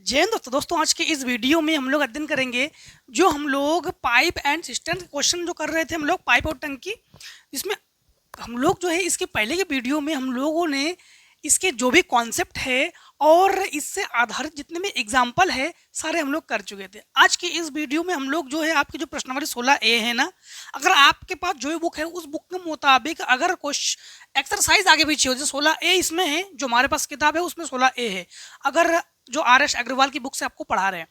जय हिंद दोस्तों आज के इस वीडियो में हम लोग अध्ययन करेंगे जो हम लोग पाइप एंड सिस्टम क्वेश्चन जो कर रहे थे हम लोग पाइप और टंकी। इसमें हम लोग जो है इसके पहले के वीडियो में हम लोगों ने इसके जो भी कॉन्सेप्ट है और इससे आधारित जितने भी एग्जाम्पल है सारे हम लोग कर चुके थे। आज के इस वीडियो में हम लोग जो है आपकी जो प्रश्नावली 16A है ना, अगर आपके पास जो बुक है उस बुक के मुताबिक अगर क्वेश्चन एक्सरसाइज आगे पीछे हो, जैसे 16A इसमें है, जो हमारे पास किताब है उसमें 16A है। अगर जो RS अग्रवाल की बुक से आपको पढ़ा रहे हैं,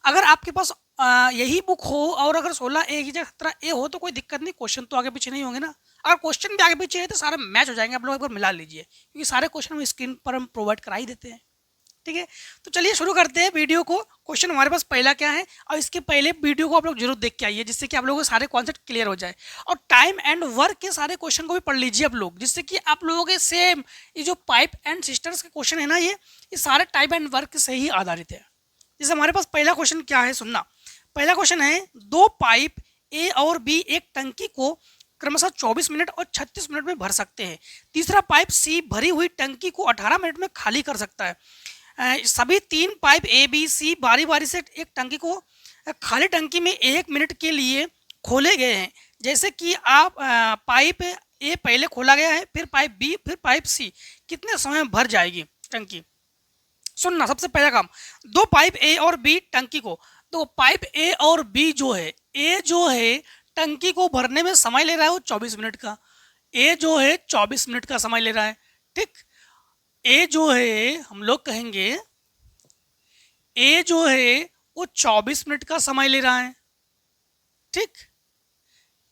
अगर आपके पास यही बुक हो और अगर 16A की जगह 17A हो तो कोई दिक्कत नहीं, क्वेश्चन तो आगे पीछे नहीं होंगे ना। अगर क्वेश्चन भी आगे पीछे है तो सारे मैच हो जाएंगे, आप लोग एक बार मिला लीजिए क्योंकि सारे क्वेश्चन हम स्क्रीन पर हम प्रोवाइड करा ही देते हैं। ठीक है, तो चलिए शुरू करते हैं वीडियो को। क्वेश्चन हमारे पास पहला क्या है और इसके पहले वीडियो को आप लोग जरूर देख के आइए जिससे कि आप लोगों के सारे कॉन्सेप्ट क्लियर हो जाए, और टाइम एंड वर्क के सारे क्वेश्चन को भी पढ़ लीजिए आप लोग, जिससे कि आप लोगों के सेम ये जो पाइप एंड सिस्टर्स के क्वेश्चन है ना, ये सारे टाइम एंड वर्क से ही आधारित है। जैसे हमारे पास पहला क्वेश्चन क्या है, सुनना। पहला क्वेश्चन है, दो पाइप ए और बी एक टंकी को क्रमशः 24 मिनट और 36 मिनट में भर सकते हैं। तीसरा पाइप सी भरी हुई टंकी को 18 मिनट में खाली कर सकता है। सभी तीन पाइप ए बी सी बारी बारी से एक टंकी को खाली टंकी में 1 मिनट के लिए खोले गए हैं। जैसे कि आप पाइप ए पहले खोला गया है, फिर पाइप बी, फिर पाइप सी, कितने समय में भर जाएगी टंकी। सुनना, सबसे पहला काम, दो पाइप ए और बी टंकी को, तो पाइप ए और बी जो है, ए जो है टंकी को भरने में समय ले रहा है वो 24 मिनट का, ए जो है 24 मिनट का समय ले रहा है। ठीक, ए जो है हम लोग कहेंगे ए जो है वो 24 मिनट का समय ले रहा है। ठीक,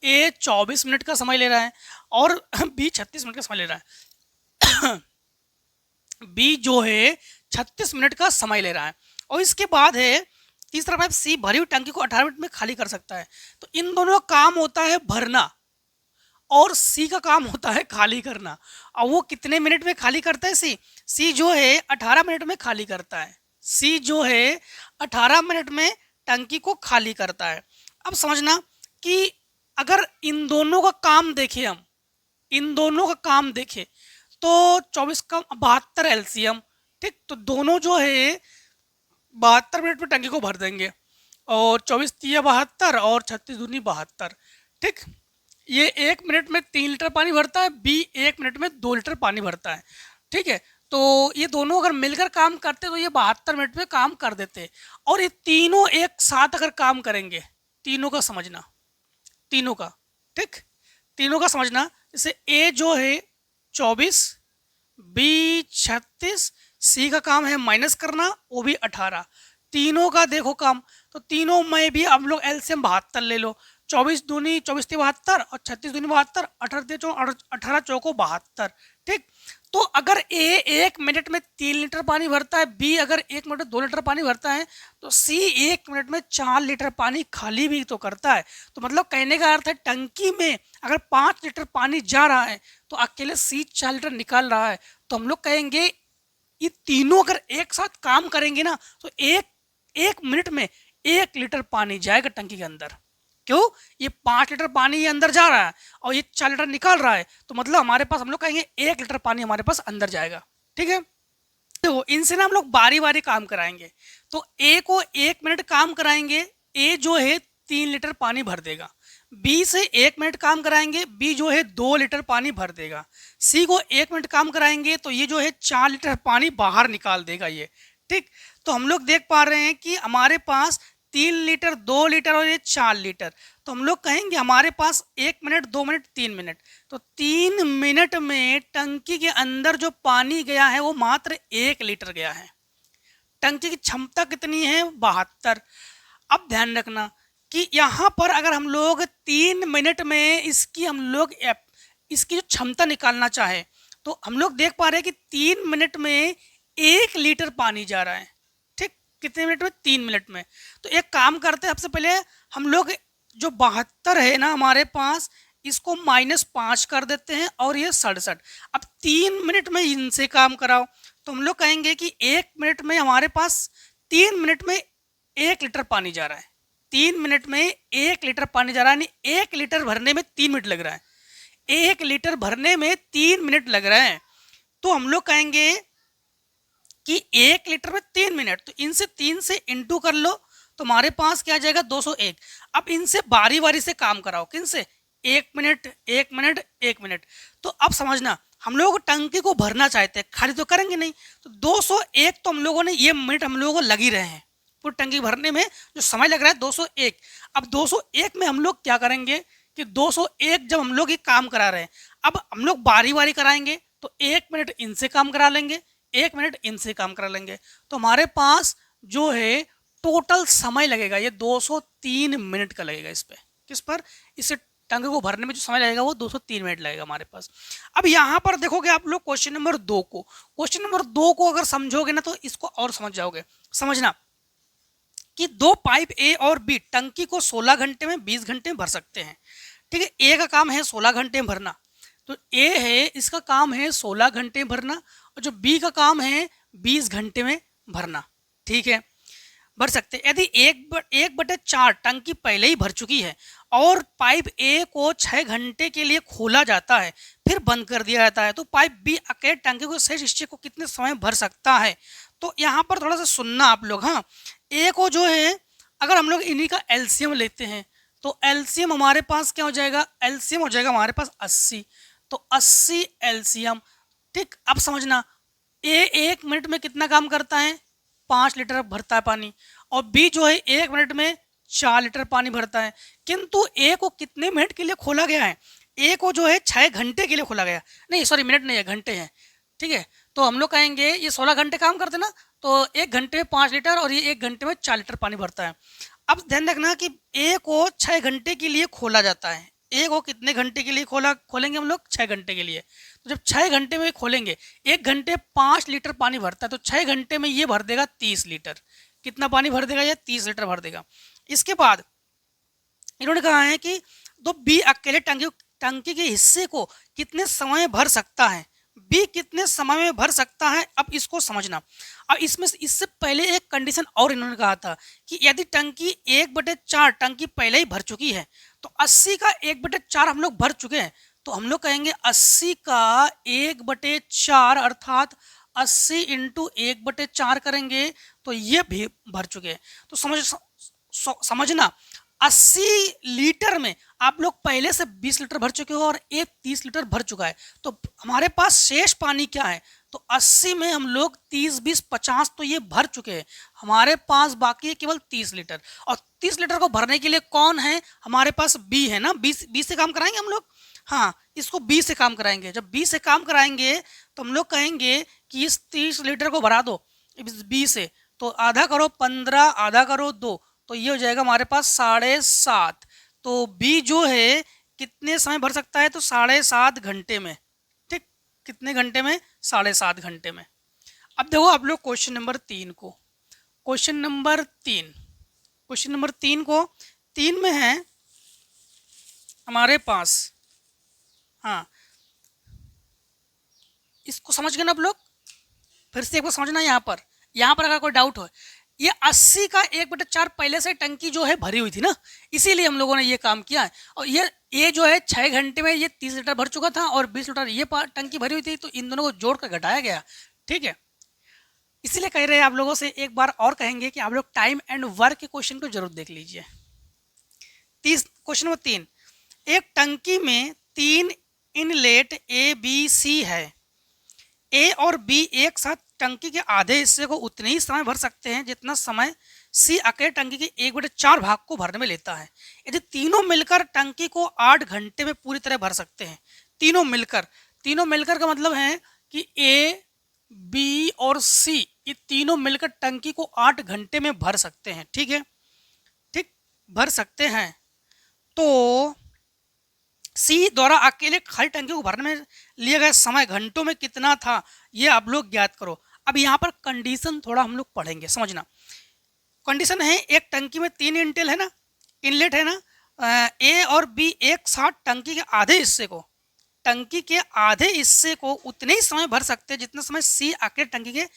ए 24 मिनट का समय ले रहा है और बी 36 मिनट का समय ले रहा है। बी जो है 36 मिनट का समय ले रहा है। और इसके बाद है तीसरा पाइप सी भरी हुई टंकी को 18 मिनट में खाली कर सकता है। तो इन दोनों का काम होता है भरना और सी का काम होता है खाली करना। और वो कितने मिनट में खाली करता है? सी जो है 18 मिनट में खाली करता है। सी जो है 18 मिनट में टंकी को खाली करता है। अब समझना कि अगर इन दोनों का काम देखें, हम इन दोनों का काम देखें तो 24 का 72 LCM। ठीक, तो दोनों जो है 72 मिनट में टंकी को भर देंगे, और 24 तिया 72 और 36 दूनी 72। ठीक, ये 1 मिनट में 3 लीटर पानी भरता है, बी 1 मिनट में 2 लीटर पानी भरता है। ठीक है, तो ये दोनों अगर मिलकर काम करते तो ये 72 मिनट में काम कर देते, और ये तीनों एक साथ अगर काम करेंगे, तीनों का समझना, तीनों का, ठीक, तीनों का समझना। जैसे ए जो है 24, बी 36, सी का काम है माइनस करना, वो भी 18, तीनों का देखो काम। तो तीनों में भी आप लोग एलसीएम 72 ले लो, 24 दूनी 24 ती 72 और 36 दूनी 72, 18 चौको 72। ठीक, तो अगर ए 1 मिनट में 3 लीटर पानी भरता है, बी अगर 1 मिनट में 2 लीटर पानी भरता है, तो सी 1 मिनट में 4 लीटर पानी खाली भी तो करता है। तो मतलब कहने का अर्थ है टंकी में अगर 5 लीटर पानी जा रहा है तो अकेले सी 4 लीटर निकाल रहा है। तो हम लोग कहेंगे ये तीनों अगर एक साथ काम करेंगे ना तो एक मिनट में 1 लीटर पानी जाएगा टंकी के अंदर। क्यों? ये 5 लीटर पानी ये अंदर जा रहा है और ये 4 लीटर निकाल रहा है, तो मतलब हमारे पास, हम लोग कहेंगे 1 लीटर पानी हमारे पास अंदर जाएगा। ठीक है, तो इनसे ना हम लोग बारी बारी काम कराएंगे। तो ए को 1 मिनट काम कराएंगे, ए जो है 3 लीटर पानी भर देगा। बी से 1 मिनट काम कराएंगे, बी जो है 2 लीटर पानी भर देगा। सी को 1 मिनट काम कराएंगे तो ये जो है 4 लीटर पानी बाहर निकाल देगा ये। ठीक, तो हम लोग देख पा रहे हैं कि हमारे पास 3 लीटर, 2 लीटर और ये 4 लीटर। तो हम लोग कहेंगे हमारे पास 1 मिनट, 2 मिनट, 3 मिनट। तो 3 मिनट में टंकी के अंदर जो पानी गया है वो मात्र 1 लीटर गया है। टंकी की क्षमता कितनी है? 72। अब ध्यान रखना कि यहाँ पर अगर हम लोग 3 मिनट में इसकी जो क्षमता निकालना चाहे तो हम लोग देख पा रहे हैं कि 3 मिनट में 1 लीटर पानी जा रहा है। ठीक, कितने मिनट में? 3 मिनट में। तो एक काम करते हैं, सबसे पहले हम लोग जो 72 है ना हमारे पास, इसको -5 कर देते हैं और ये 67। अब 3 मिनट में इनसे काम कराओ तो हम लोग कहेंगे कि 1 मिनट में हमारे पास 3 मिनट में 1 लीटर पानी जा रहा है। 3 मिनट में 1 लीटर पानी जा रहा है, यानी 1 लीटर भरने में 3 मिनट लग रहा है। 1 लीटर भरने में 3 मिनट लग रहे हैं। तो हम लोग कहेंगे कि 1 लीटर में 3 मिनट, तो इनसे 3 से इंटू कर लो तो हमारे पास क्या आ जाएगा 201। अब इनसे बारी बारी से काम कराओ, किन से, 1 मिनट 1 मिनट 1 मिनट। तो अब समझना, हम लोग टंकी को भरना चाहते हैं, खाली तो करेंगे नहीं, तो 201 तो हम लोगों ने ये मिनट हम लोगों को लग ही रहे हैं पूरी टंकी भरने में, जो समय लग रहा है 201। अब 201 में हम लोग क्या करेंगे कि 201 जब हम लोग ये काम करा रहे हैं, अब हम लोग बारी बारी कराएंगे तो 1 मिनट इनसे काम करा लेंगे, 1 मिनट इनसे काम करा लेंगे, तो हमारे पास जो है टोटल समय लगेगा ये 203 मिनट का लगेगा इस पे, किस पर, इसे टंकी को भरने में जो समय लगेगा वो 203 मिनट लगेगा हमारे पास। अब यहाँ पर देखोगे आप लोग क्वेश्चन नंबर 2 को, क्वेश्चन नंबर 2 को अगर समझोगे ना तो इसको और समझ जाओगे। समझना कि दो पाइप ए और बी टंकी को 16 घंटे में 20 घंटे में भर सकते हैं। ठीक है, ए का काम है 16 घंटे में भरना, तो ए है इसका काम है 16 घंटे में भरना, और जो बी का काम है 20 घंटे में भरना। ठीक है, भर सकते हैं। यदि 1/4 टंकी पहले ही भर चुकी है और पाइप ए को 6 घंटे के लिए खोला जाता है फिर बंद कर दिया जाता है, तो पाइप बी अकेले टंकी को शेष हिस्से को कितने समय भर सकता है। तो यहाँ पर थोड़ा सा सुनना आप लोग। हाँ, ए को जो है अगर हम लोग इन्हीं का एलसीएम लेते हैं तो एलसीएम हमारे पास क्या हो जाएगा, एलसीएम हो जाएगा हमारे पास 80, तो 80 एलसीएम। ठीक, अब समझना ए 1 मिनट में कितना काम करता है, 5 लीटर भरता है पानी, और बी जो है 1 मिनट में 4 लीटर पानी भरता है। किंतु ए को कितने मिनट के लिए खोला गया है, ए को जो है 6 घंटे के लिए खोला गया, नहीं सॉरी मिनट नहीं है, घंटे हैं। ठीक है, तो हम लोग कहेंगे ये 16 घंटे काम करते ना, तो 1 घंटे में 5 लीटर और ये 1 घंटे में 4 लीटर पानी भरता है। अब ध्यान रखना कि ए को 6 घंटे के लिए खोला जाता है, ए को कितने घंटे के लिए खोलेंगे हम लोग, 6 घंटे के लिए। तो जब 6 घंटे में खोलेंगे, 1 घंटे 5 लीटर पानी भरता है, तो 6 घंटे में ये भर देगा 30 लीटर। कितना पानी भर देगा, ये 30 लीटर भर देगा। इसके बाद इन्होंने कहा है कि तो बी अकेले टंकी के हिस्से को कितने समय में भर सकता है, बी कितने समय में भर सकता है। अब इसको समझना। अब इसमें इससे पहले एक कंडीशन और इन्होंने कहा था कि यदि टंकी 1/4 टंकी पहले ही भर चुकी है, तो 80 का 1/4 हम लोग भर चुके हैं, तो हम लोग कहेंगे 80 का 1/4 अर्थात 80 इंटू 1/4 करेंगे तो ये भी भर चुके हैं। तो समझना 80 लीटर में आप लोग पहले से 20 लीटर भर चुके हो और एक 30 लीटर भर चुका है, तो हमारे पास शेष पानी क्या है, तो 80 में हम लोग 30 20 50 तो ये भर चुके हैं, हमारे पास बाकी है केवल 30 लीटर। और 30 लीटर को भरने के लिए कौन है, हमारे पास बी है ना, 20 से काम कराएंगे हम लोग। हाँ, इसको 20 से काम कराएंगे। जब 20 से काम कराएंगे तो हम लोग कहेंगे कि इस 30 लीटर को भरा दो 20 से, तो आधा करो 15, आधा करो 2, तो ये हो जाएगा हमारे पास 7.5। तो बी जो है कितने समय भर सकता है, तो 7.5 घंटे में। ठीक, कितने घंटे में, 7.5 घंटे में। अब देखो आप लोग क्वेश्चन नंबर 3 को, क्वेश्चन नंबर 3 को 3 में है हमारे पास। हाँ, इसको समझ गए ना आप लोग, फिर से एक बार समझना। यहाँ पर अगर कोई डाउट हो, ये 80 का 1/4 पहले से टंकी जो है भरी हुई थी ना, इसीलिए हम लोगों ने ये काम किया है। और ये जो है 6 घंटे में ये 30 लीटर भर चुका था और 20 लीटर ये टंकी भरी हुई थी, तो इन दोनों को जोड़कर घटाया गया। ठीक है, इसीलिए कह रहे हैं आप लोगों से, एक बार और कहेंगे कि आप लोग टाइम एंड वर्क के क्वेश्चन को जरूर देख लीजिए। क्वेश्चन नंबर 3, एक टंकी में 3 इनलेट ए बी सी है, ए और बी एक साथ टंकी के आधे हिस्से को उतने ही समय भर सकते हैं जितना समय सी अकेले टंकी के 1/4 भाग को भरने में लेता है। यदि तीनों मिलकर टंकी को 8 घंटे में पूरी तरह भर सकते हैं, तीनों मिलकर का मतलब है कि ए बी और सी ये तीनों मिलकर टंकी को 8 घंटे में भर सकते हैं। ठीक है, ठीक, भर सकते हैं। तो सी द्वारा अकेले खाली टंकी को भरने में लिए गए समय घंटों में कितना था, ये आप लोग ज्ञात करो। अब यहाँ पर कंडीशन थोड़ा हम लोग पढ़ेंगे, समझना। कंडीशन है एक टंकी में 3 इनलेट है ना, ए और बी एक साथ टंकी के आधे हिस्से को उतने ही समय भर सकते हैं जितना समय सी अकेले टंकी के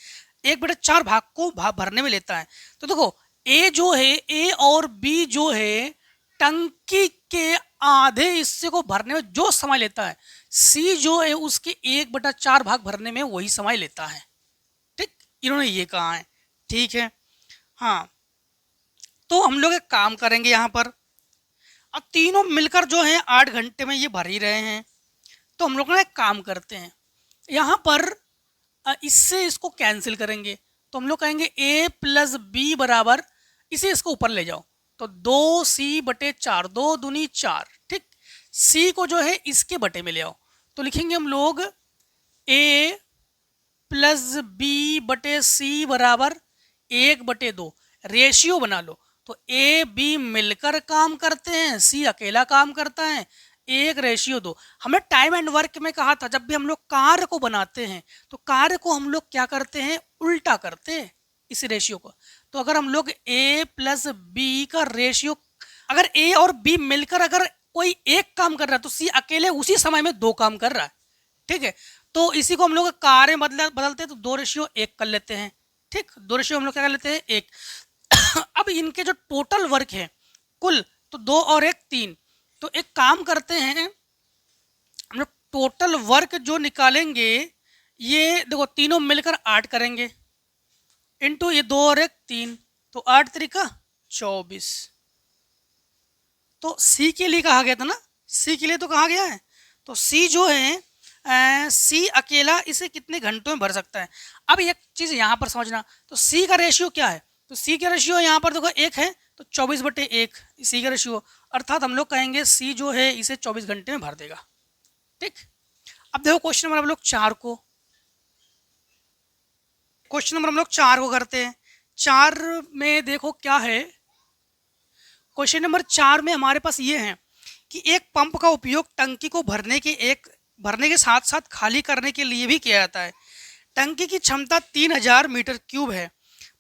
1/4 भाग को भरने में लेता है। तो देखो ए और बी जो है टंकी के आधे हिस्से को भरने में जो समय लेता है, सी जो है उसके 1/4 भाग भरने में वही समय लेता है। ठीक, इन्होंने ये कहा है, ठीक है। हाँ, तो हम लोग एक काम करेंगे यहाँ पर, अब तीनों मिलकर जो है 8 घंटे में ये भर ही रहे हैं, तो हम लोग ना एक काम करते हैं, यहाँ पर इससे इसको कैंसिल करेंगे, तो हम लोग कहेंगे a प्लस बी बराबर, इसे इसको ऊपर ले जाओ, तो 2c/4, 2 दूनी 4, ठीक। c को जो है इसके बटे में ले आओ, तो लिखेंगे हम लोग a प्लस b/c बराबर 1/2, रेशियो बना लो, तो a b मिलकर काम करते हैं, c अकेला काम करता है, 1:2। हमने टाइम एंड वर्क में कहा था, जब भी हम लोग कार्य को बनाते हैं तो कार्य को हम लोग क्या करते हैं, उल्टा करते हैं इस रेशियो को। तो अगर हम लोग a प्लस बी का रेशियो, अगर a और b मिलकर अगर कोई एक काम कर रहा है तो c अकेले उसी समय में 2 काम कर रहा है, ठीक है। तो इसी को हम लोग कार्य बदलते हैं, तो 2:1 कर लेते हैं, ठीक। 2 हम लोग क्या कर लेते हैं, 1। अब इनके जो टोटल वर्क है कुल, तो 2 और 1 3, तो एक काम करते हैं, हम लोग टोटल वर्क जो निकालेंगे, ये देखो तीनों मिलकर 8 करेंगे, इनटू ये 2 और 1 3, तो 8 त्रिका 24। तो सी के लिए कहा गया था ना, सी के लिए तो कहा गया है, तो सी जो है सी अकेला इसे कितने घंटों में भर सकता है। अब एक चीज़ यहाँ पर समझना, तो सी का रेशियो क्या है, तो सी का रेशियो यहाँ पर देखो 1 है, तो 24/1 सी का रेशियो, अर्थात हम लोग कहेंगे सी जो है इसे 24 घंटे में भर देगा, ठीक। अब देखो क्वेश्चन नंबर हम लोग 4 को, क्वेश्चन नंबर हम लोग 4 को करते हैं। 4 में देखो क्या है, क्वेश्चन नंबर 4 में हमारे पास ये है कि एक पंप का उपयोग टंकी को भरने के साथ साथ खाली करने के लिए भी किया जाता है। टंकी की क्षमता 3000 मीटर क्यूब है।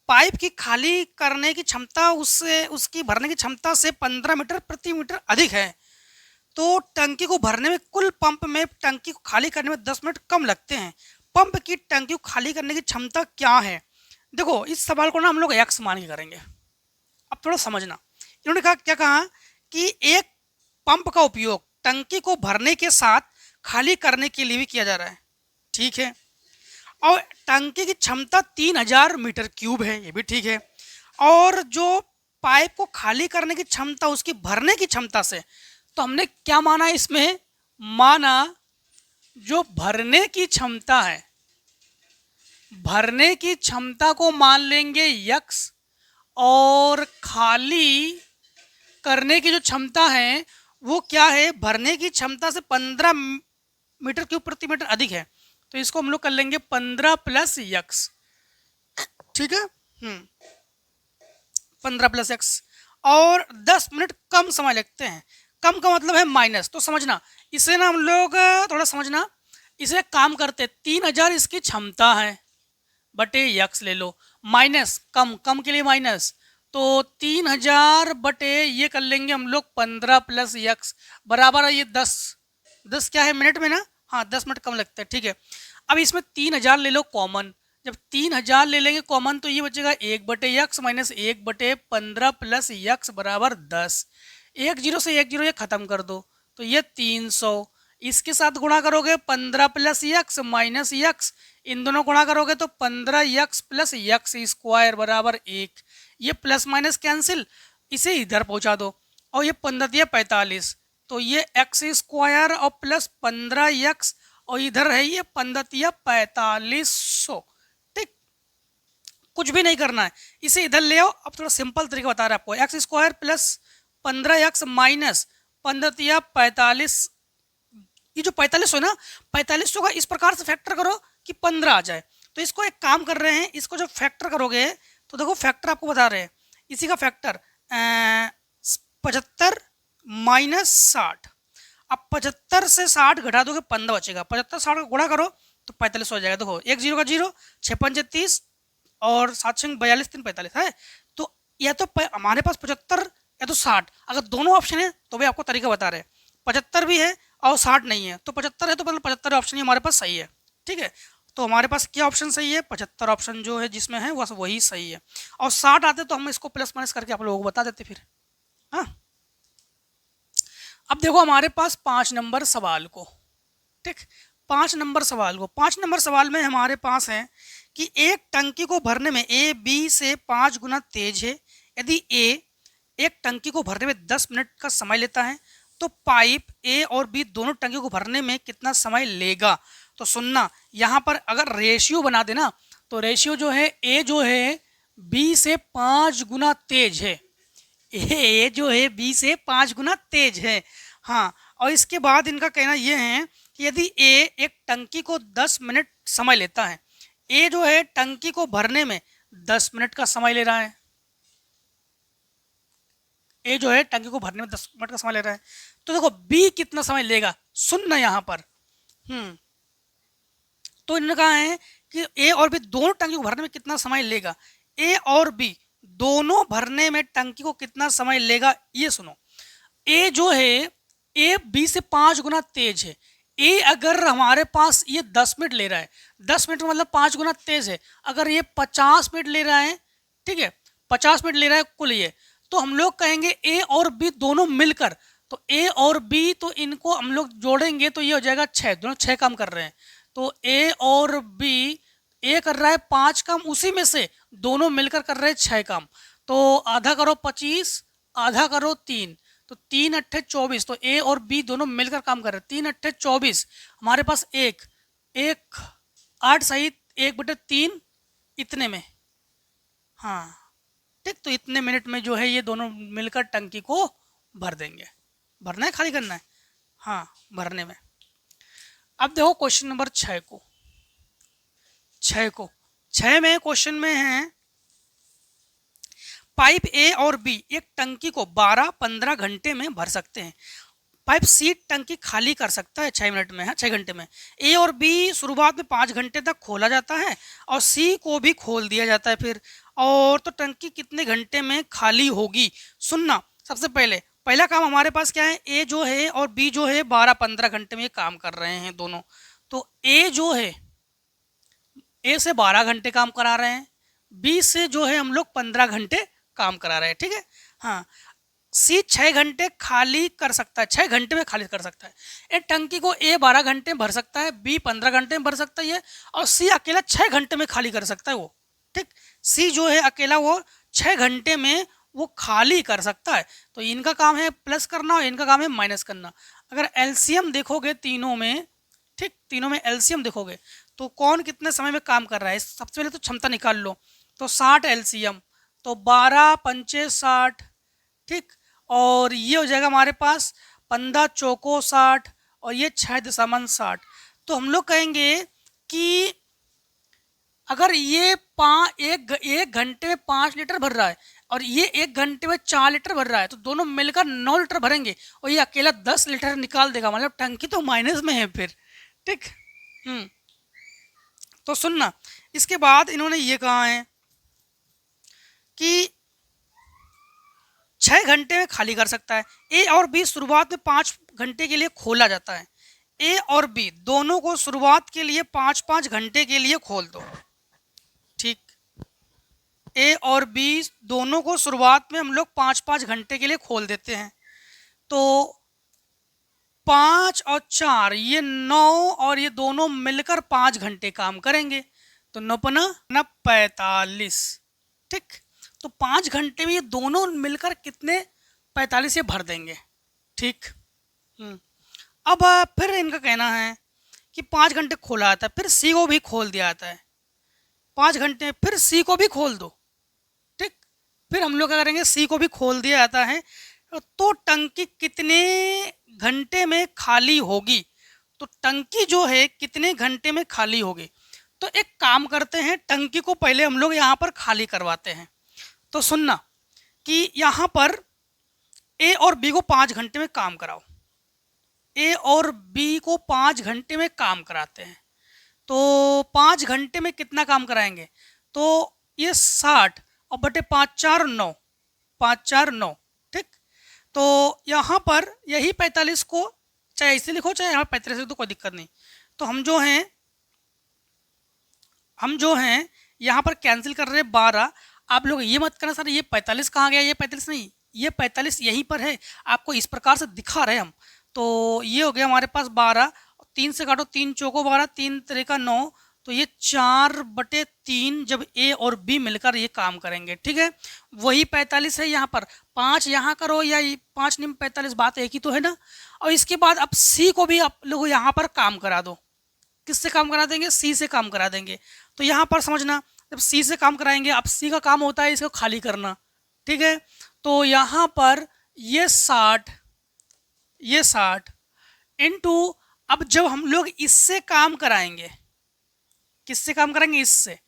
पाइप की खाली करने की क्षमता उसकी भरने की क्षमता से 15 मीटर प्रति मीटर अधिक है। तो टंकी को भरने में कुल पंप में टंकी को खाली करने में 10 मिनट कम लगते हैं। पंप की टंकी को खाली करने की क्षमता क्या है। देखो इस सवाल को ना हम लोग एक्स मान के करेंगे। अब थोड़ा समझना, इन्होंने कहा क्या कहा कि एक पंप का उपयोग टंकी को भरने के साथ खाली करने के लिए भी किया जा रहा है, ठीक है। और टंकी की क्षमता 3000 मीटर क्यूब है, ये भी ठीक है। और जो पाइप को खाली करने की क्षमता उसकी भरने की क्षमता से, तो हमने क्या माना इसमें, माना जो भरने की क्षमता है, भरने की क्षमता को मान लेंगे यक्स, और खाली करने की जो क्षमता है वो क्या है, भरने की क्षमता से 15 मीटर क्यूब प्रति मीटर अधिक है, तो इसको हम लोग कर लेंगे 15 प्लस यक्स, ठीक है। 15 प्लस यक्स, और 10 मिनट कम समय लगते हैं। कम का मतलब है माइनस, तो समझना इसे ना हम लोग थोड़ा समझना, इसे काम करते 3000 इसकी क्षमता है बटे यक्स ले लो, माइनस कम, कम के लिए माइनस, तो 3000 बटे ये कर लेंगे हम लोग 15 प्लस यक्स बराबर है ये 10 क्या है मिनट में ना, हाँ 10 मिनट कम लगता है, ठीक है। अब इसमें 3000 ले लो कॉमन, जब 3000 ले लेंगे कॉमन तो ये बचेगा 1/x माइनस 1/15 प्लस यक्स बराबर 10। 1 0 से 1 0 ये खत्म कर दो, तो ये 300, इसके साथ गुणा करोगे 15 प्लस यक्स माइनस यक्स, इन दोनों गुणा करोगे तो 15 यक्स प्लस यक्स स्क्वायर बराबर 1। ये प्लस माइनस कैंसिल, इसे इधर पहुंचा दो, और ये 15 45, तो ये एक्स स्क्वायर और प्लस 15 यक्स, और इधर है ये 15 4500, ठीक। कुछ भी नहीं करना है, इसे इधर ले आओ। अब थोड़ा सिंपल तरीका बता रहा है आपको, x square plus 15 x minus 15 45, ये जो 4500 है ना, 4500 का इस प्रकार से फैक्टर करो कि 15 आ जाए। तो इसको एक काम कर रहे हैं, इसको जब फैक्टर करोगे तो देखो फैक्टर आपको बता रहे हैं, इसी का फैक्टर 75 माइनस 60। अब 75 से 60 घटा दोगे 15 बचेगा, 75 60 का गुणा करो तो 45 हो जाएगा। देखो 1 0 का 0, 6 5 30 और 7 6 42 3 45 है। तो या तो हमारे पास 75 या तो 60, अगर दोनों ऑप्शन है तो भी आपको तरीका बता रहे हैं। 75 भी है और 60 नहीं है, तो 75 है तो मतलब 75 ऑप्शन ही हमारे पास सही है, ठीक है। तो हमारे पास क्या ऑप्शन सही है, 75 ऑप्शन जो है जिसमें है बस वही सही है। और 60 आते तो हम इसको प्लस माइनस करके आप लोगों को बता देते फिर। हाँ, अब देखो हमारे पास 5 नंबर सवाल को, ठीक, 5 नंबर सवाल को, 5 नंबर सवाल में हमारे पास है कि एक टंकी को भरने में ए बी से 5 गुना तेज है। यदि ए एक टंकी को भरने में 10 मिनट का समय लेता है तो पाइप ए और बी दोनों टंकी को भरने में कितना समय लेगा। तो सुनना, यहाँ पर अगर रेशियो बना देना तो रेशियो जो है ए जो है बी से 5 गुना तेज है। ए जो है बी से 5 गुना तेज है। हाँ, और इसके बाद इनका कहना यह है कि यदि ए एक टंकी को 10 मिनट समय लेता है, ए जो है टंकी को भरने में 10 मिनट का समय ले रहा है। ए जो है टंकी को भरने में 10 मिनट का समय ले रहा है, तो देखो बी कितना समय लेगा, सुनना यहाँ पर। तो इन्होंने कहा है कि ए और बी दोनों टंकी को भरने में कितना समय लेगा। ए और बी दोनों भरने में टंकी को कितना समय लेगा, ये सुनो। ए जो है ए बी से 5 गुना तेज है। ए अगर हमारे पास ये 10 मिनट ले रहा है, 10 मिनट मतलब 5 गुना तेज है। अगर ये 50 मिनट ले रहा है, ठीक है, 50 मिनट ले रहा है कुल ये, तो हम लोग कहेंगे ए और बी दोनों मिलकर, तो ए और बी तो इनको हम लोग जोड़ेंगे तो ये हो जाएगा 6, दोनों 6 काम कर रहे हैं। तो ए और बी, ए कर रहा है 5 काम, उसी में से दोनों मिलकर कर रहे हैं 6 काम। तो आधा करो 25, आधा करो 3, तो 3 अट्ठे 24। तो ए और बी दोनों मिलकर काम कर रहे हैं। 3 अट्ठे 24, हमारे पास एक 8 सही 1/3 इतने में, हाँ ठीक। तो इतने मिनट में जो है ये दोनों मिलकर टंकी को भर देंगे। भरना है खाली करना है, हाँ भरने में। अब देखो क्वेश्चन नंबर 6 को। 6 में क्वेश्चन में है पाइप ए और बी एक टंकी को 12-15 घंटे में भर सकते हैं। पाइप सी टंकी खाली कर सकता है 6 मिनट में, 6 घंटे में। ए और बी शुरुआत में 5 घंटे तक खोला जाता है और सी को भी खोल दिया जाता है फिर। और तो टंकी कितने घंटे में खाली होगी। सुनना, सबसे पहला काम हमारे पास क्या है, ए जो है और बी जो है 12-15 घंटे में काम कर रहे हैं दोनों। तो ए जो है ए से 12 घंटे काम करा रहे हैं, बी से जो है हम लोग 15 घंटे काम करा रहे हैं, ठीक है। हाँ, सी 6 घंटे खाली कर सकता है, 6 घंटे में खाली कर सकता है। एक टंकी को ए 12 घंटे में भर सकता है, बी 15 घंटे में भर सकता है और सी अकेला 6 घंटे में खाली कर सकता है वो, ठीक। सी जो है अकेला वो 6 घंटे में वो खाली कर सकता है। तो इनका काम है प्लस करना और इनका काम है माइनस करना। अगर एलसीएम देखोगे तीनों में, ठीक, तीनों में एलसीएम देखोगे तो कौन कितने समय में काम कर रहा है। सबसे पहले तो क्षमता निकाल लो, तो 60 एलसीएम, तो 12 पंचे 60, ठीक। और ये हो जाएगा हमारे पास 15 चौको 60 और ये 6.60। तो हम लोग कहेंगे कि अगर ये एक घंटे में 5 लीटर भर रहा है और ये 1 घंटे में 4 लीटर भर रहा है, तो दोनों मिलकर 9 लीटर भरेंगे और ये अकेला 10 लीटर निकाल देगा, मतलब टंकी तो माइनस में है फिर, ठीक। तो सुनना, इसके बाद इन्होंने ये कहा है कि 6 घंटे में खाली कर सकता है। ए और बी शुरुआत में 5 घंटे के लिए खोला जाता है। ए और बी दोनों को शुरुआत के लिए 5-5 घंटे के लिए खोल दो, ठीक। ए और बी दोनों को शुरुआत में हम लोग 5-5 घंटे के लिए खोल देते हैं। तो 5 और 4 ये 9 और ये दोनों मिलकर 5 घंटे काम करेंगे। तो 9 45, ठीक। तो 5 घंटे में ये दोनों मिलकर कितने 45 ये भर देंगे, ठीक। अब फिर इनका कहना है कि 5 घंटे खोला जाता है, फिर सी को भी खोल दिया जाता है। 5 घंटे फिर सी को भी खोल दो, ठीक। फिर हम लोग क्या करेंगे, सी को भी खोल दिया जाता है। तो टंकी कितने घंटे में खाली होगी। तो टंकी जो है कितने घंटे में खाली होगी। तो एक काम करते हैं, टंकी को पहले हम लोग यहाँ पर खाली करवाते हैं। तो सुनना कि यहाँ पर ए और बी को 5 घंटे में काम कराओ। ए और बी को 5 घंटे में काम कराते हैं। तो 5 घंटे में कितना काम कराएंगे, तो ये 60 और बटे 5 4 9, 5 4 9, ठीक। तो यहाँ पर यही 45 को चाहे इसे लिखो चाहे यहाँ 45 लिखो तो कोई दिक्कत नहीं। तो हम जो हैं यहाँ पर कैंसिल कर रहे हैं 12। आप लोग ये मत करना सर ये 45 कहाँ गया, ये 45 नहीं, ये 45 यहीं पर है, आपको इस प्रकार से दिखा रहे हम। तो ये हो गया हमारे पास 12, 3 से काटो, 3 चौको 12, 3 3 का 9, तो ये 4/3 जब ए और बी मिलकर ये काम करेंगे, ठीक है। वही 45 है यहाँ पर, 5 यहाँ करो या 5 निम 45, बात एक ही तो है ना। और इसके बाद अब सी को भी आप लोग यहाँ पर काम करा दो। किससे काम करा देंगे? सी से काम करा देंगे। तो यहाँ पर समझना, जब सी से काम कराएंगे, अब सी का काम होता है इसको खाली करना, ठीक है। तो यहाँ पर ये 60 इनटू, अब जब हम लोग इससे काम कराएंगे, किससे काम कराएंगे? इससे।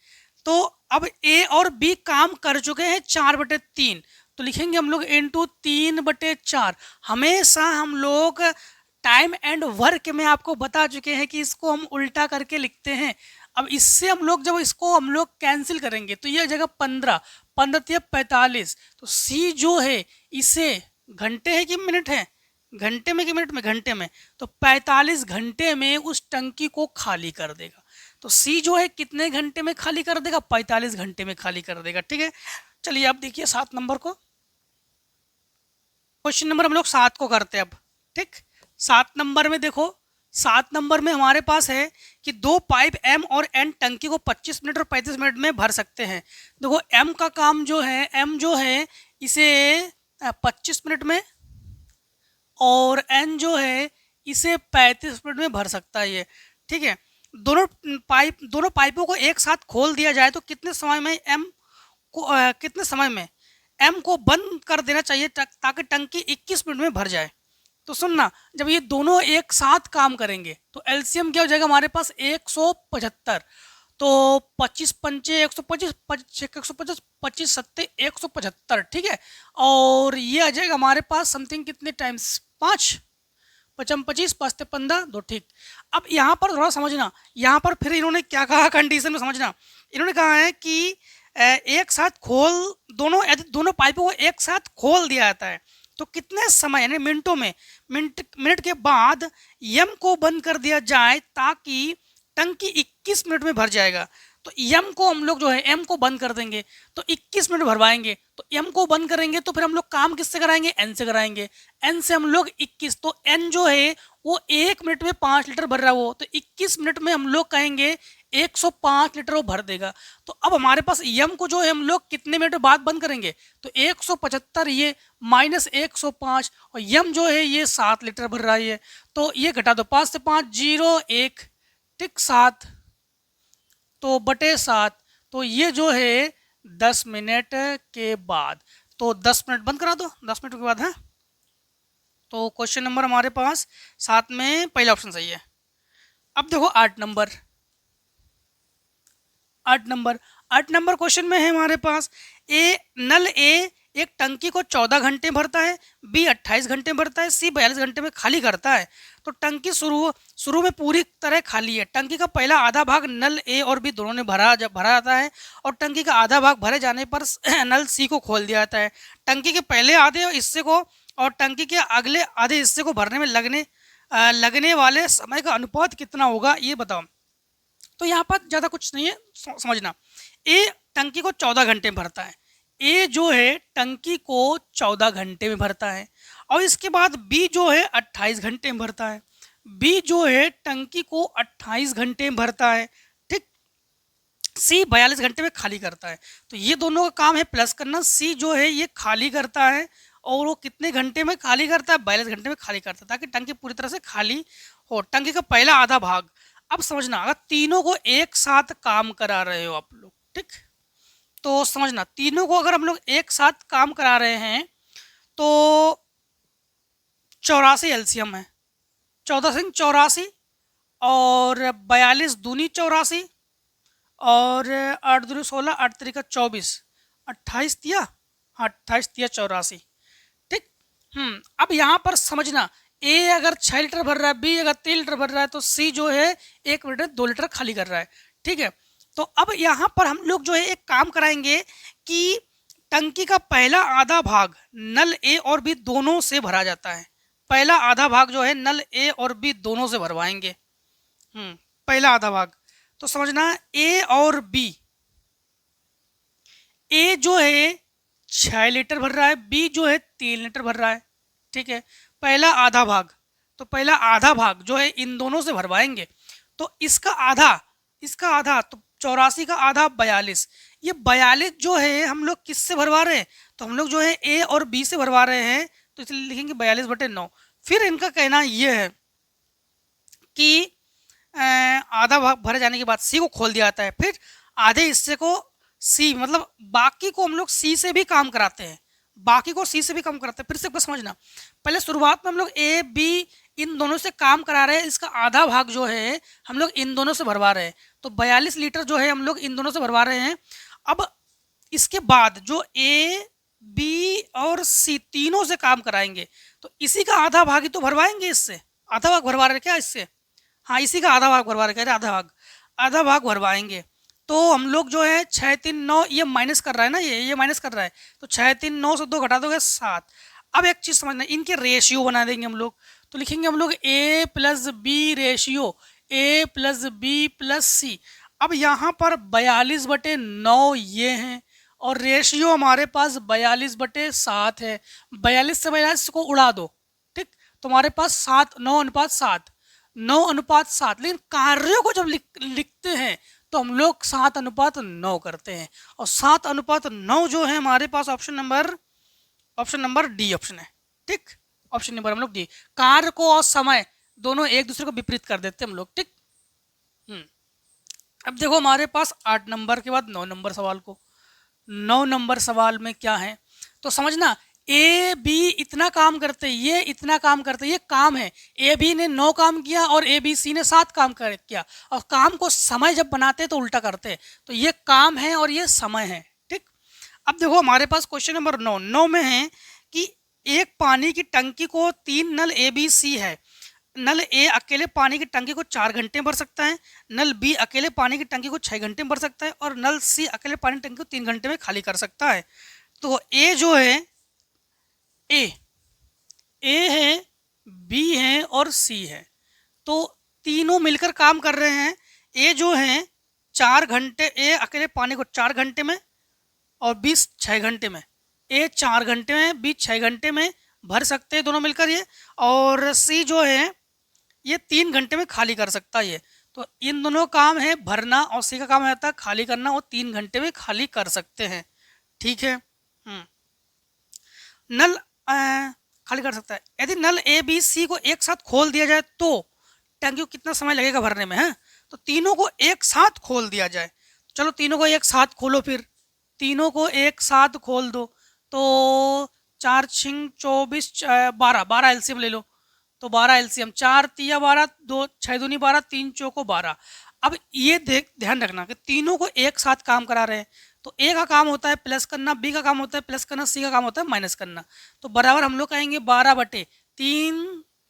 तो अब ए और बी काम कर चुके हैं 4/3, तो लिखेंगे हम लोग इनटू 3/4। हमेशा हम लोग टाइम एंड वर्क में आपको बता चुके हैं कि इसको हम उल्टा करके लिखते हैं। अब इससे हम लोग जब इसको हम लोग कैंसिल करेंगे तो यह जगह 15 45, तो सी जो है इसे घंटे है कि मिनट है? घंटे में कि मिनट में? घंटे में। तो 45 घंटे में उस टंकी को खाली कर देगा। तो सी जो है कितने घंटे में खाली कर देगा? 45 घंटे में खाली कर देगा, ठीक है। चलिए अब देखिए 7 नंबर को। क्वेश्चन नंबर हम लोग 7 को करते हैं अब, ठीक। 7 नंबर में देखो, 7 नंबर में हमारे पास है कि 2 पाइप एम और एन टंकी को 25 मिनट और 35 मिनट में भर सकते हैं। देखो एम का काम जो है, एम जो है इसे 25 मिनट में और एन जो है इसे 35 मिनट में भर सकता है ये, ठीक है। दोनों पाइपों को एक साथ खोल दिया जाए तो कितने समय में कितने समय में एम को बंद कर देना चाहिए ताकि टंकी 21 मिनट में भर जाए? तो सुनना, जब ये दोनों एक साथ काम करेंगे तो एलसीएम क्या हो जाएगा हमारे पास? 175। तो 25 पंचे 125, 150, 25 सत्ते 175, ठीक है। और ये आ जाएगा हमारे पास समथिंग कितने टाइम्स? 5 पचम 25 5 15 2, ठीक। अब यहाँ पर थोड़ा समझना, यहाँ पर फिर इन्होंने क्या कहा कंडीशन में, समझना। इन्होंने कहा है कि एक साथ दोनों पाइपों को एक साथ खोल दिया जाता है तो कितने समय यानी मिनटों में, मिनट के बाद यम को बंद कर दिया जाए ताकि टंकी 21 मिनट में भर जाएगा। तो यम को हम लोग जो है एम को बंद कर देंगे तो 21 मिनट भरवाएंगे। तो एम को बंद करेंगे तो फिर हम लोग काम किससे कराएंगे? एन से कराएंगे। एन से हम लोग 21, तो एन जो है वो 1 मिनट में 5 लीटर भर रहा है वो, तो 21 मिनट में हम लोग कहेंगे 105 लीटर वो भर देगा। तो अब हमारे पास यम को जो है हम लोग कितने मिनट बाद बंद करेंगे? तो 175 ये माइनस 105, और यम जो है ये 7 लीटर भर रहा है, तो ये घटा दो, 5 से 5 0 1, ठीक, 7 तो बटे 7, तो ये जो है 10 मिनट के बाद, तो 10 मिनट बंद करा दो 10 मिनट के बाद है। तो क्वेश्चन नंबर हमारे पास 7 में पहला ऑप्शन सही है। अब देखो 8 नंबर क्वेश्चन में है हमारे पास नल ए एक टंकी को 14 घंटे भरता है, बी 28 घंटे भरता है, सी 42 घंटे में खाली करता है। तो टंकी शुरू में पूरी तरह खाली है। टंकी का पहला आधा भाग नल ए और बी दोनों ने भरा जाता है और टंकी का आधा भाग भरे जाने पर नल सी को खोल दिया जाता है। टंकी के पहले आधे हिस्से को और टंकी के अगले आधे हिस्से को भरने में लगने वाले समय का अनुपात कितना होगा ये बताओ। तो यहाँ पर ज़्यादा कुछ नहीं है, समझना। ए टंकी को 14 घंटे में भरता है, ए जो है टंकी को 14 घंटे में भरता है, और इसके बाद बी जो है 28 घंटे में भरता है, बी जो है टंकी को 28 घंटे में भरता है, ठीक। सी 42 घंटे में खाली करता है। तो ये दोनों का काम है प्लस करना। सी जो है ये खाली करता है और वो कितने घंटे में खाली करता है? 42 घंटे में खाली करता है, ताकि टंकी पूरी तरह से खाली हो। टंकी का पहला आधा भाग, अब समझना, अगर तीनों को एक साथ काम करा रहे हो आप लोग, ठीक, तो समझना तीनों को अगर हम लोग एक साथ काम करा रहे हैं तो 84 एलसीएम है, 14 से 84 और 42 दूनी 84 और 8 दूनी 16, 8 तरीका 24, 28 दिया, हाँ 28 दिया 84, ठीक। अब यहाँ पर समझना, ए अगर 6 लीटर भर रहा है, बी अगर 3 लीटर भर रहा है, तो सी जो है 1 मिनट में 2 लीटर खाली कर रहा है, ठीक है। तो अब यहाँ पर हम लोग जो है एक काम कराएंगे कि टंकी का पहला आधा भाग नल ए और बी दोनों से भरा जाता है। पहला आधा भाग जो है नल ए और बी दोनों से भरवाएंगे, पहला आधा भाग। तो समझना ए और बी, ए जो है 6 लीटर भर रहा है, बी जो है 3 लीटर भर रहा है, ठीक है। पहला आधा भाग, तो पहला आधा भाग जो है इन दोनों से भरवाएंगे। तो इसका आधा इसका आधा, तो 84 का आधा 42। ये 42 जो है हम लोग किससे भरवा रहे हैं, तो हम लोग जो है ए और बी से भरवा रहे हैं, तो इसलिए लिखेंगे 42/9। फिर इनका कहना ये है कि आधा भाग भरे जाने के बाद सी को खोल दिया जाता है, फिर आधे हिस्से को सी, मतलब बाकी को हम लोग सी से भी काम कराते हैं, बाकी को सी से भी काम कराते हैं। फिर से आपको समझना, पहले शुरुआत में हम लोग ए बी इन दोनों से काम करा रहे हैं, इसका आधा भाग जो है हम लोग इन दोनों से भरवा रहे हैं, तो 42 लीटर जो है हम लोग इन दोनों से भरवा रहे हैं। अब इसके बाद जो ए बी और सी तीनों से काम कराएंगे, तो इसी का आधा भाग ही तो भरवाएंगे, इससे आधा भाग भरवा रहे हैं क्या इससे, हाँ इसी का आधा भाग भरवा रहे, कह रहे आधा भाग भरवाएंगे। तो हम लोग जो है 6 3 9, ये माइनस कर रहा है ना, ये माइनस कर रहा है, तो 6 3 9 से 2 घटा दोगे 7। अब एक चीज़ समझना, इनके रेशियो बना देंगे हम लोग, तो लिखेंगे हम लोग ए प्लस बी रेशियो, ए प्लस बी प्लस सी। अब यहाँ पर 42/9 ये हैं, और रेशियो हमारे पास 42/7 है। 42 से 42 को उड़ा दो, ठीक, तुम्हारे पास 7 9:7, 9:7। लेकिन कार्यों को जब लिखते हैं तो हम लोग 7:9 करते हैं, और 7:9 जो है हमारे पास ऑप्शन नंबर डी ऑप्शन है, ठीक, ऑप्शन नंबर हम लोग डी। कार्य को और समय दोनों एक दूसरे को विपरीत कर देते हैं हम लोग, ठीक। अब देखो हमारे पास 8 नंबर के बाद 9 नंबर सवाल को, 9 नंबर सवाल में क्या है, तो समझना, ए बी इतना काम करते, ये इतना काम करते, ये काम है, ए बी ने 9 काम किया और ए बी सी ने 7 काम किया, और काम को समय जब बनाते तो उल्टा करते, तो ये काम है और ये समय है, ठीक। अब देखो हमारे पास क्वेश्चन नंबर 9 में है कि एक पानी की टंकी को 3 नल ए बी सी है। नल ए अकेले पानी की टंकी को 4 घंटे में भर सकता है, नल बी अकेले पानी की टंकी को 6 घंटे में भर सकता है, और नल सी अकेले पानी की टंकी को 3 घंटे में खाली कर सकता है। तो ए जो है, ए है, बी है और सी है, तो तीनों मिलकर काम कर रहे हैं। ए जो है 4 घंटे, ए अकेले पानी को 4 घंटे में और बी 6 घंटे में, ए 4 घंटे में, बी 6 घंटे में भर सकते हैं दोनों मिलकर ये, और सी जो है ये 3 घंटे में खाली कर सकता है ये। तो इन दोनों काम है भरना, और सी का काम रहता है खाली करना, वो 3 घंटे में खाली कर सकते हैं, ठीक है। नल खाली कर सकता है। यदि नल ए बी सी को एक साथ खोल दिया जाए तो टंकी को कितना समय लगेगा भरने में, है, तो तीनों को एक साथ खोल दिया जाए, चलो तीनों को एक साथ खोलो, फिर तीनों को एक साथ खोल दो, तो 4 6 24 12 एलसीएम ले लो, तो 12 एलसीएम, 4 3 12, 2 6 दूनी 12, 3 चौको 12। अब ये ध्यान रखना कि तीनों को एक साथ काम करा रहे हैं, तो ए का काम होता है प्लस करना, बी का काम होता है प्लस करना, सी का काम होता है माइनस करना, तो बराबर हम लोग कहेंगे 12/3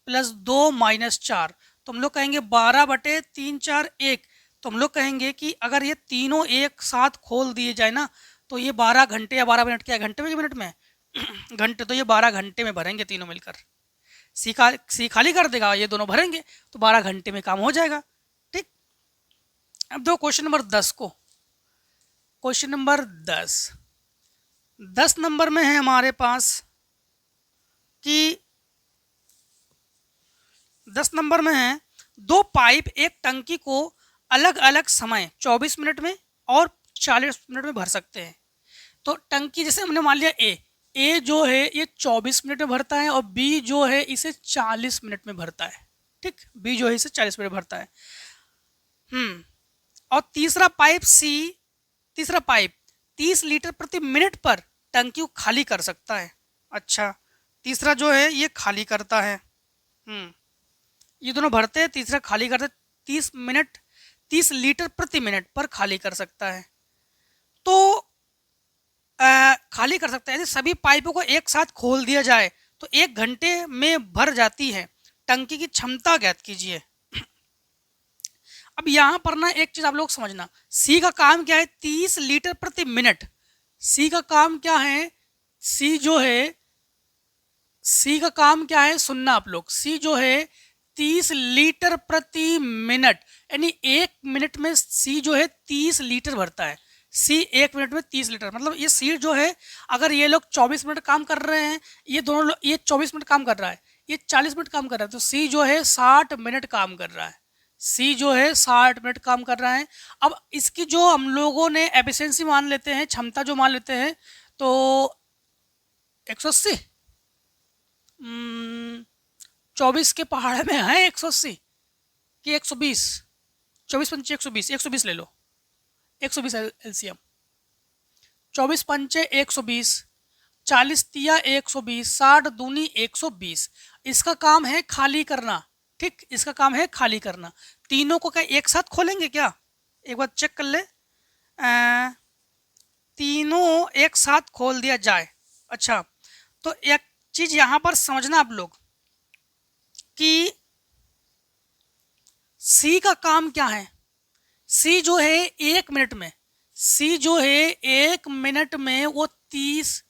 + 2 - 4, तो हम लोग कहेंगे 12/3 4 1। तो हम लोग कहेंगे कि अगर ये तीनों एक साथ खोल दिए जाए ना, तो ये 12 घंटे या 12 मिनट, क्या घंटे में कि मिनट में घंटे, तो ये 12 घंटे में भरेंगे तीनों मिलकर। सी खाली कर देगा, ये दोनों भरेंगे, तो 12 घंटे में काम हो जाएगा, ठीक। अब दो क्वेश्चन नंबर 10 को, क्वेश्चन नंबर 10 नंबर में है हमारे पास कि 10 नंबर में है, 2 पाइप एक टंकी को अलग अलग समय 24 मिनट में और 40 मिनट में भर सकते हैं। तो टंकी जैसे हमने मान लिया ए जो है ये 24 मिनट में भरता है, और बी जो है इसे 40 मिनट में भरता है, ठीक, बी जो है इसे 40 मिनट भरता है। और तीसरा पाइप 30 लीटर प्रति मिनट पर टंकी को खाली कर सकता है। अच्छा, तीसरा जो है ये खाली करता है, ये दोनों भरते हैं, तीसरा खाली करता है, 30 लीटर प्रति मिनट पर खाली कर सकता है। तो खाली कर सकता है, यदि सभी पाइपों को एक साथ खोल दिया जाए तो 1 घंटे में भर जाती है। टंकी की क्षमता ज्ञात कीजिए। अब यहाँ पर ना एक चीज आप लोग समझना, सी का काम क्या है, 30 लीटर प्रति मिनट। सी का काम क्या है, सी का काम क्या है, सुनना आप लोग, सी जो है 30 लीटर प्रति मिनट, यानी 1 मिनट में सी जो है 30 लीटर भरता है। सी 1 मिनट में 30 लीटर, मतलब ये सी जो है, अगर ये लोग 24 मिनट काम कर रहे हैं, ये दोनों लोग, ये 24 मिनट काम कर रहा है, ये 40 मिनट काम कर रहा है, तो सी जो है 60 मिनट काम कर रहा है। सी जो है 60 मिनट काम कर रहा है। अब इसकी जो हम लोगों ने एफिशिएंसी मान लेते हैं, क्षमता जो मान लेते हैं, तो 180, 24 के पहाड़ में है 180 कि 120, 24 पंचे 120, 120 ले लो, 120 एलसीएम, 24 पंचे 120, 40 तिया 120, 60 दूनी 120। इसका काम है खाली करना, ठीक, इसका काम है खाली करना। तीनों को क्या एक साथ खोलेंगे क्या? एक बार चेक कर ले, तीनों एक साथ खोल दिया जाए। अच्छा, तो एक चीज यहां पर समझना आप लोग कि सी का काम क्या है। सी जो है 1 मिनट में, सी जो है 1 मिनट में वो 30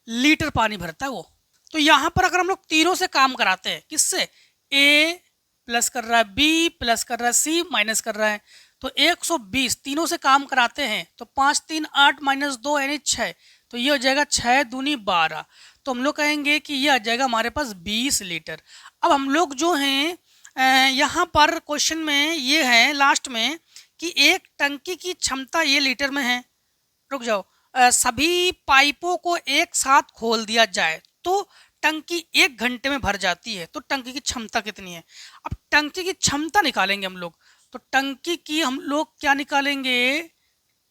लीटर पानी भरता है वो। तो यहां पर अगर हम लोग तीनों से काम कराते हैं, किससे? ए प्लस कर रहा है, बी प्लस कर रहा है, सी माइनस कर रहा है, तो 120 तीनों से काम कराते हैं तो 5 3 8 माइनस 2 यानी 6, तो ये हो जाएगा 6 दूनी 12। तो हम लोग कहेंगे कि ये आ जाएगा हमारे पास 20 लीटर। अब हम लोग जो हैं यहाँ पर क्वेश्चन में ये है लास्ट में कि एक टंकी की क्षमता ये लीटर में है। रुक जाओ, सभी पाइपों को एक साथ खोल दिया जाए तो टंकी 1 घंटे में भर जाती है। तो टंकी की क्षमता कितनी है? अब टंकी की क्षमता निकालेंगे हम लोग, तो टंकी की हम लोग क्या निकालेंगे?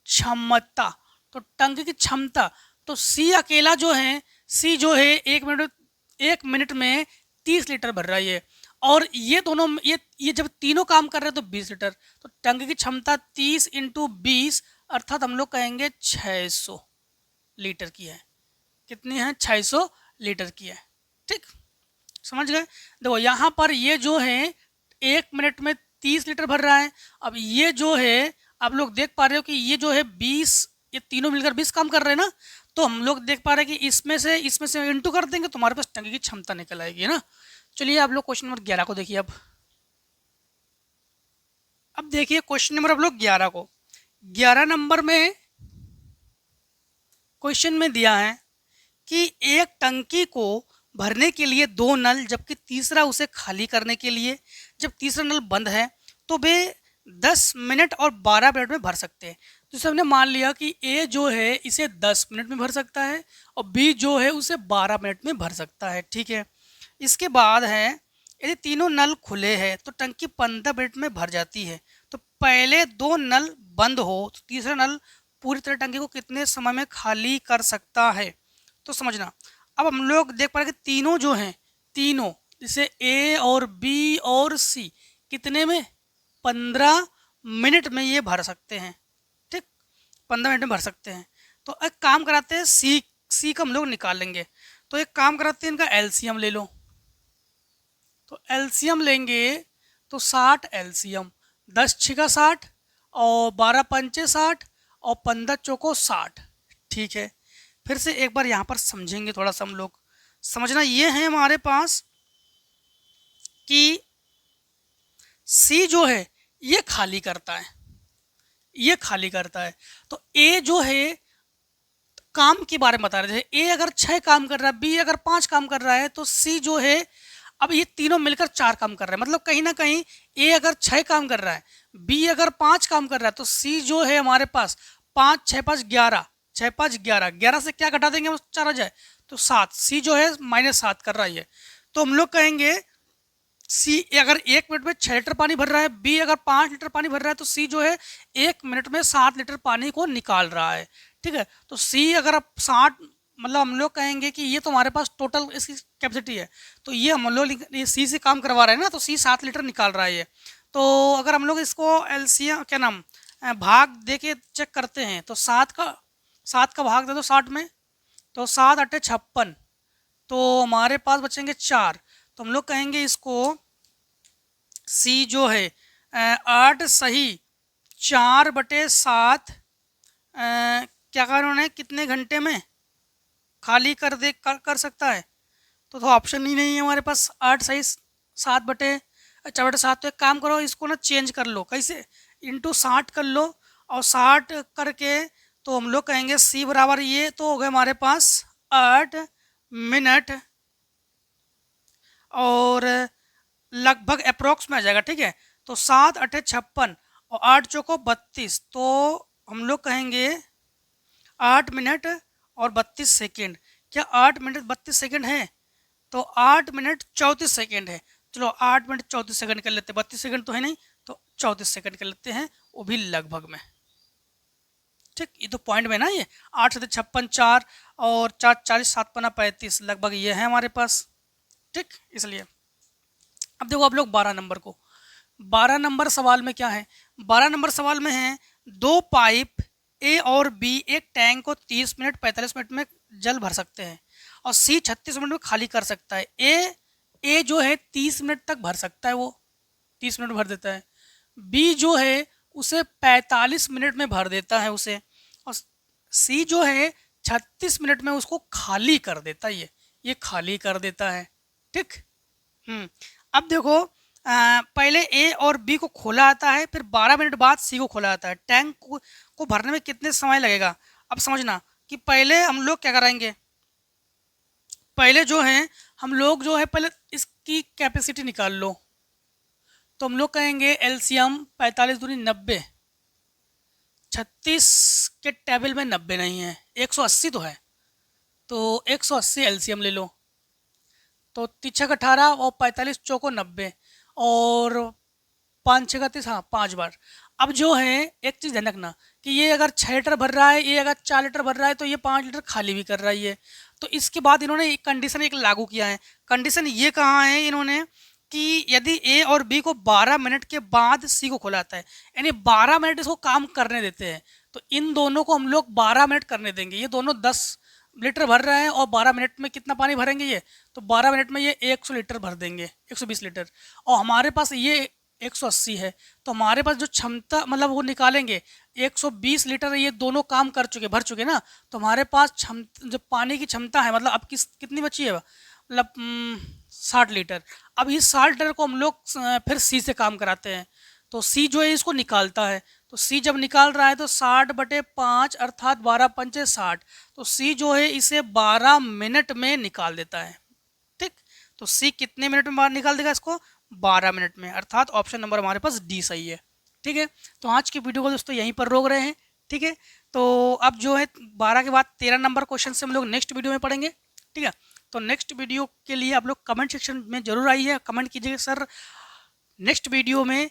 क्षमता। तो टंकी की क्षमता, तो सी अकेला जो है, सी जो है 1 मिनट में 30 लीटर भर रहा है, और ये दोनों ये जब तीनों काम कर रहे हैं तो 20 लीटर। तो टंकी की क्षमता 30 इंटू 20 अर्थात हम लोग कहेंगे 600 लीटर की है। कितनी है? 600 लीटर की है। ठीक, समझ गए? देखो यहाँ पर ये जो है 1 मिनट में 30 लीटर भर रहा है। अब ये जो है आप लोग देख पा रहे हो कि ये जो है 20, ये तीनों मिलकर 20 काम कर रहे हैं ना, तो हम लोग देख पा रहे हैं कि इसमें से इंटू कर देंगे तो हमारे पास टंकी की क्षमता निकल आएगी ना। चलिए आप लोग क्वेश्चन नंबर 11 को देखिए। अब देखिए क्वेश्चन नंबर आप लोग 11 को, 11 नंबर में क्वेश्चन में दिया है कि एक टंकी को भरने के लिए 2 नल, जबकि तीसरा उसे खाली करने के लिए, जब तीसरा नल बंद है तो वे 10 मिनट और 12 मिनट में भर सकते हैं। तो हमने मान लिया कि ए जो है इसे 10 मिनट में भर सकता है और बी जो है उसे 12 मिनट में भर सकता है। ठीक है, इसके बाद है यदि तीनों नल खुले हैं तो टंकी 15 मिनट में भर जाती है। तो पहले 2 नल बंद हो तो तीसरा नल पूरी तरह टंकी को कितने समय में खाली कर सकता है? तो समझना, अब हम लोग देख पा रहे कि तीनों जो हैं, तीनों जैसे ए और बी और सी कितने में? 15 मिनट में ये भर सकते हैं। ठीक, 15 मिनट में भर सकते हैं। तो एक काम कराते हैं, सी का हम लोग निकाल लेंगे। तो एक काम कराते हैं, इनका एलसीएम ले लो। तो एलसीएम लेंगे तो 60 एलसीएम, 10 छिका 60 और 12 पंचे 60 और 15 चौको 60। ठीक है, फिर से एक बार यहाँ पर समझेंगे थोड़ा सा हम लोग। समझना ये है हमारे पास कि सी जो है ये खाली करता है, ये खाली करता है। तो ए जो है काम के बारे में बता रहे थे, ए अगर 6 काम कर रहा है, बी अगर 5 काम कर रहा है, तो सी जो है अब ये तीनों मिलकर 4 काम कर रहे हैं। मतलब कहीं ना कहीं ए अगर 6 काम कर रहा है, बी अगर 5 काम कर रहा है, तो सी जो है हमारे पास 5 6 5 11, 6 5 11, 11 से क्या घटा देंगे? 4 आ जाए तो 7। सी जो है -7 कर रहा है। तो हम लोग कहेंगे सी अगर 1 मिनट में 6 लीटर पानी भर रहा है, बी अगर 5 लीटर पानी भर रहा है, तो सी जो है 1 मिनट में 7 लीटर पानी को निकाल रहा है। ठीक है, तो सी अगर आप 60, मतलब हम लोग कहेंगे कि ये तो हमारे पास टोटल इसकी कैपेसिटी है, तो ये हम लोग ये सी से काम करवा रहे हैं ना, तो सी 7 लीटर निकाल रहा है ये। तो अगर हम लोग इसको एलसीएम क्या नाम भाग दे के चेक करते हैं तो 7 का भाग दे दो 60 में, तो 7 8 56, तो हमारे पास बचेंगे 4। तो हम लोग कहेंगे इसको सी जो है 8 सही 4/7 क्या कहा उन्होंने, कितने घंटे में खाली कर सकता है? तो ऑप्शन ही नहीं है हमारे पास। 8 सही 7/7। तो एक काम करो, इसको ना चेंज कर लो, कैसे? इंटू 60 कर लो, और 60 करके तो हम लोग कहेंगे सी बराबर ये तो हो गए हमारे पास 8 मिनट और लगभग अप्रोक्स में आ जाएगा। ठीक है, तो 7 अठे 56 और 8 चौको 32, तो हम लोग कहेंगे 8 मिनट और 32 सेकेंड। क्या 8 मिनट 32 सेकेंड है? तो 8 मिनट 34 सेकेंड है। चलो 8 मिनट 34 सेकेंड कर लेते हैं, 32 सेकेंड तो है नहीं, तो 34 सेकेंड कर लेते हैं, वो भी लगभग में। ठीक, ये तो पॉइंट में ना, ये 8 से 56 4 और 4 40 7 पना 35, लगभग ये है हमारे पास। ठीक, इसलिए अब देखो आप लोग 12 नंबर को, 12 नंबर सवाल में क्या है, 12 नंबर सवाल में है 2 पाइप ए और बी एक टैंक को 30 मिनट 45 मिनट में जल भर सकते हैं और सी 36 मिनट में खाली कर सकता है। ए जो है 30 मिनट तक भर सकता है, वो 30 मिनट भर देता है। बी जो है उसे 45 मिनट में भर देता है उसे, और सी जो है 36 मिनट में उसको खाली कर देता है, ये खाली कर देता है। ठीक, अब देखो पहले ए और बी को खोला आता है, फिर 12 मिनट बाद सी को खोला आता है। टैंक को भरने में कितने समय लगेगा? अब समझना कि पहले हम लोग क्या कराएंगे, पहले जो है हम लोग जो है पहले इसकी कैपेसिटी निकाल लो। तो हम लोग कहेंगे एलसीएम 45 दूनी 90, 36 के टेबल में 90 नहीं है, 180 तो है, तो 180 एलसीएम ले लो। तो 3 18 और 45 चौको 90 और 5 6 30, हाँ 5 बार। अब जो है एक चीज़ ध्यान रखना कि ये अगर 6 लीटर भर रहा है, ये अगर 4 लीटर भर रहा है, तो ये 5 लीटर खाली भी कर रहा है। तो इसके बाद इन्होंने एक कंडीशन एक लागू किया है। कंडीशन ये कहा है इन्होंने कि यदि ए और बी को 12 मिनट के बाद सी को खुलाता है, यानी 12 मिनट इसको काम करने देते हैं, तो इन दोनों को हम लोग 12 मिनट करने देंगे। ये दोनों 10 लीटर भर रहे हैं और 12 मिनट में कितना पानी भरेंगे ये, तो 12 मिनट में ये 100 लीटर भर देंगे, 120 लीटर। और हमारे पास ये 180 है, तो हमारे पास जो क्षमता मतलब वो निकालेंगे 120 लीटर, ये दोनों काम कर चुके भर चुके ना, तो हमारे पास जो पानी की क्षमता है मतलब अब कितनी बची है, मतलब 60 लीटर। अब इस 60 लीटर को हम लोग फिर सी से काम कराते हैं, तो सी जो है इसको निकालता है। तो सी जब निकाल रहा है तो 60/5 अर्थात 12 पंचे 60, तो सी जो है इसे 12 मिनट में निकाल देता है। ठीक, तो सी कितने मिनट में बाहर निकाल देगा इसको, 12 मिनट में, अर्थात ऑप्शन नंबर हमारे पास डी सही है। ठीक है, तो आज की वीडियो को दोस्तों यहीं पर रोक रहे हैं। ठीक है, तो अब जो है 12 के बाद 13 नंबर क्वेश्चन से हम लोग नेक्स्ट वीडियो में पढ़ेंगे। ठीक है, तो नेक्स्ट वीडियो के लिए आप लोग कमेंट सेक्शन में जरूर आइए, कमेंट कीजिएगा सर नेक्स्ट वीडियो में,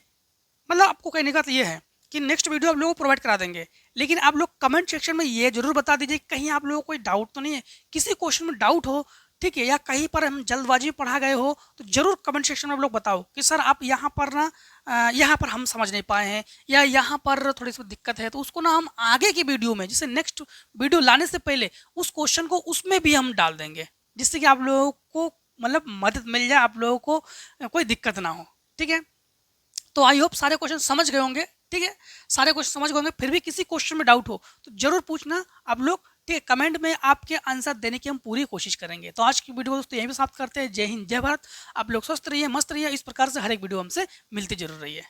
मतलब आपको कहने का तो ये है कि नेक्स्ट वीडियो आप लोगों को प्रोवाइड करा देंगे, लेकिन आप लोग कमेंट सेक्शन में ये जरूर बता दीजिए कहीं आप लोगों को कोई डाउट तो नहीं है, किसी क्वेश्चन में डाउट हो, ठीक है, या कहीं पर हम जल्दबाजी में पढ़ा गए हो, तो जरूर कमेंट सेक्शन में आप लोग बताओ कि सर आप यहाँ पर ना यहाँ पर हम समझ नहीं पाए हैं, या यहाँ पर थोड़ी सी दिक्कत है, तो उसको ना हम आगे की वीडियो में, जैसे नेक्स्ट वीडियो लाने से पहले उस क्वेश्चन को उसमें भी हम डाल देंगे, जिससे कि आप लोगों को मतलब मदद मिल जाए, आप लोगों को कोई दिक्कत ना हो। ठीक है, तो आई होप सारे क्वेश्चन समझ गए होंगे। ठीक है, सारे क्वेश्चन समझ गए होंगे, फिर भी किसी क्वेश्चन में डाउट हो तो जरूर पूछना आप लोग। ठीक है, कमेंट में आपके आंसर देने की हम पूरी कोशिश करेंगे। तो आज की वीडियो दोस्तों यहीं पे समाप्त करते हैं। जय हिंद, जय भारत। आप लोग स्वस्थ रहिए, मस्त रहिए, इस प्रकार से हर एक वीडियो हमसे मिलती जरूर रही है।